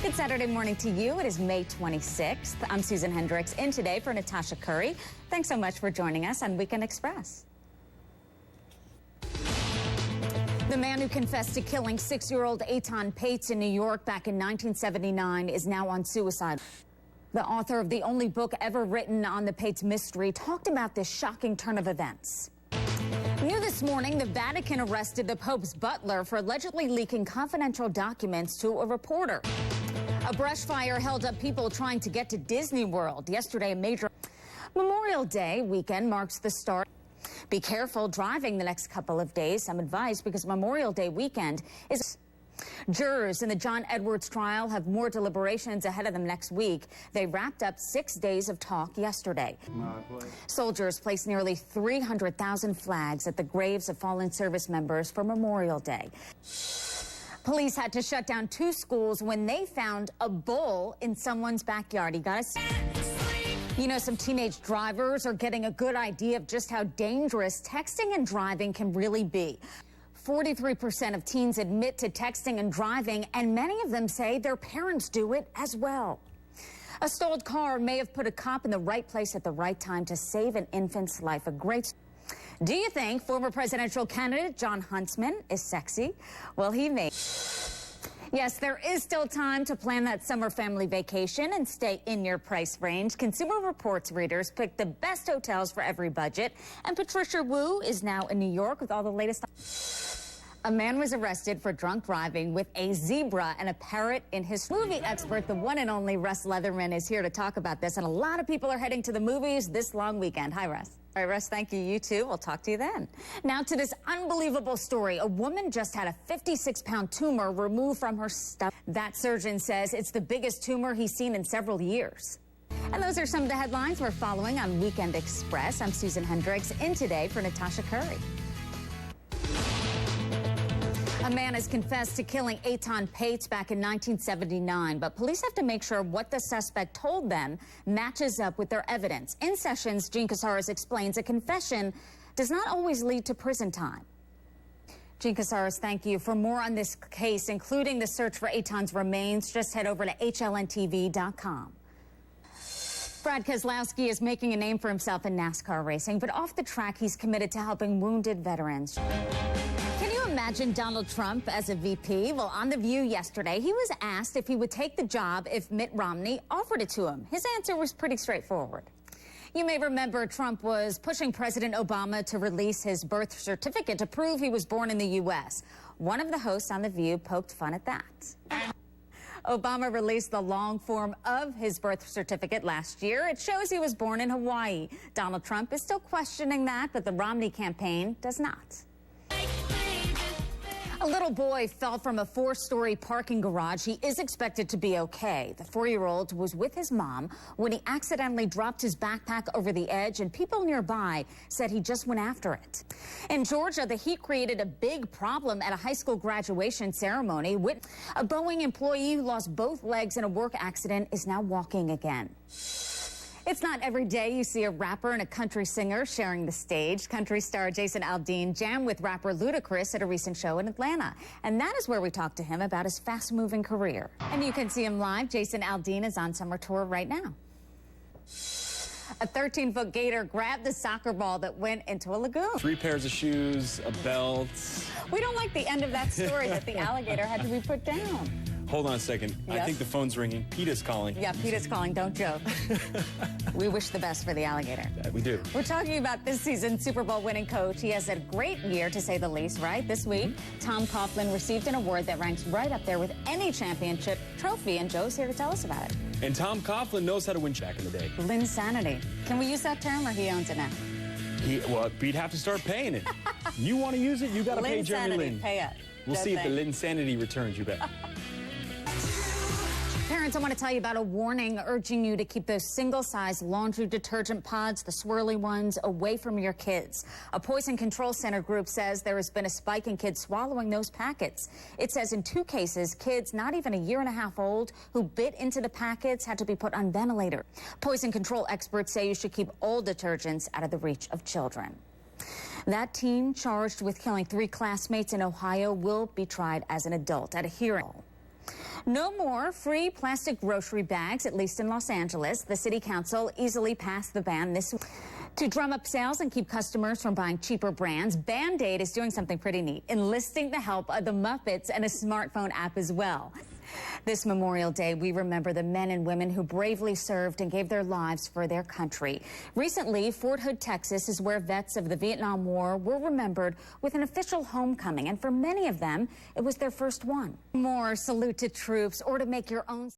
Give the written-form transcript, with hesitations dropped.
Good Saturday morning to you. It is May 26th. I'm Susan Hendricks in today for Natasha Curry. Thanks so much for joining us on Weekend Express. The man who confessed to killing 6-year-old Eitan Pates in New York back in 1979 is now on suicide. The author of the only book ever written on the Pates mystery talked about this shocking turn of events. New this morning, the Vatican arrested the Pope's butler for allegedly leaking confidential documents to a reporter. A brush fire held up people trying to get to Disney World. Yesterday, a major Memorial Day weekend marks the start. Be careful driving the next couple of days. Some advice because Memorial Day weekend is... Jurors in the John Edwards trial have more deliberations ahead of them next week. They wrapped up 6 days of talk yesterday. Soldiers placed nearly 300,000 flags at the graves of fallen service members for Memorial Day. Police had to shut down 2 schools when they found a bull in someone's backyard. You know, some teenage drivers are getting a good idea of just how dangerous texting and driving can really be. 43% of teens admit to texting and driving, and many of them say their parents do it as well. A stalled car may have put a cop in the right place at the right time to save an infant's life. Do you think former presidential candidate John Huntsman is sexy? Well, he may. Yes, there is still time to plan that summer family vacation and stay in your price range. Consumer Reports readers picked the best hotels for every budget, and Patricia Wu is now in New York with all the latest. A man was arrested for drunk driving with a zebra and a parrot in his movie expert. The one and only Russ Leatherman is here to talk about this, and a lot of people are heading to the movies this long weekend. Hi, Russ. All right, Russ, thank you. You too. We'll talk to you then. Now to this unbelievable story. A woman just had a 56-pound tumor removed from her stomach. That surgeon says it's the biggest tumor he's seen in several years. And those are some of the headlines we're following on Weekend Express. I'm Susan Hendricks, in today for Natasha Curry. A man has confessed to killing Eitan Pates back in 1979, but police have to make sure what the suspect told them matches up with their evidence. In Sessions, Gene Casares explains a confession does not always lead to prison time. Gene Casares, thank you. For more on this case, including the search for Eitan's remains, just head over to HLNTV.com. Brad Keselowski is making a name for himself in NASCAR racing, but off the track, he's committed to helping wounded veterans. Imagine Donald Trump as a VP. Well, on The View yesterday, he was asked if he would take the job if Mitt Romney offered it to him. His answer was pretty straightforward. You may remember Trump was pushing President Obama to release his birth certificate to prove he was born in the U.S. One of the hosts on The View poked fun at that. Obama released the long form of his birth certificate last year. It shows he was born in Hawaii. Donald Trump is still questioning that, but the Romney campaign does not. A little boy fell from a 4-story parking garage. He is expected to be okay. The 4-year-old was with his mom when he accidentally dropped his backpack over the edge, and people nearby said he just went after it. In Georgia, the heat created a big problem at a high school graduation ceremony. A Boeing employee who lost both legs in a work accident is now walking again. It's not every day you see a rapper and a country singer sharing the stage. Country star Jason Aldean jammed with rapper Ludacris at a recent show in Atlanta. And that is where we talked to him about his fast-moving career. And you can see him live. Jason Aldean is on summer tour right now. A 13-foot gator grabbed the soccer ball that went into a lagoon. 3 pairs of shoes, a belt. We don't like the end of that story that the alligator had to be put down. Hold on a second. Yep. I think the phone's ringing. PETA's calling. Yeah, PETA's calling. Don't joke. We wish the best for the alligator. Yeah, we do. We're talking about this season's Super Bowl winning coach. He has a great year, to say the least, right? This week, Tom Coughlin received an award that ranks right up there with any championship trophy, and Joe's here to tell us about it. And Tom Coughlin knows how to win back in the day. Linsanity. Can we use that term, or he owns it now? Well, we'd have to start paying it. You want to use it, you got to pay Jeremy Lin. Pay it. We'll see if the Linsanity returns, you bet. Parents, I want to tell you about a warning urging you to keep those single-size laundry detergent pods, the swirly ones, away from your kids. A Poison Control Center group says there has been a spike in kids swallowing those packets. It says in 2 cases, kids not even a year and a half old who bit into the packets had to be put on ventilator. Poison control experts say you should keep all detergents out of the reach of children. That teen charged with killing 3 classmates in Ohio will be tried as an adult at a hearing. No more free plastic grocery bags, at least in Los Angeles. The city council easily passed the ban this week. To drum up sales and keep customers from buying cheaper brands, Band-Aid is doing something pretty neat, enlisting the help of the Muppets and a smartphone app as well. This Memorial Day, we remember the men and women who bravely served and gave their lives for their country. Recently, Fort Hood, Texas is where vets of the Vietnam War were remembered with an official homecoming, and for many of them, it was their first one. More salute to troops or to make your own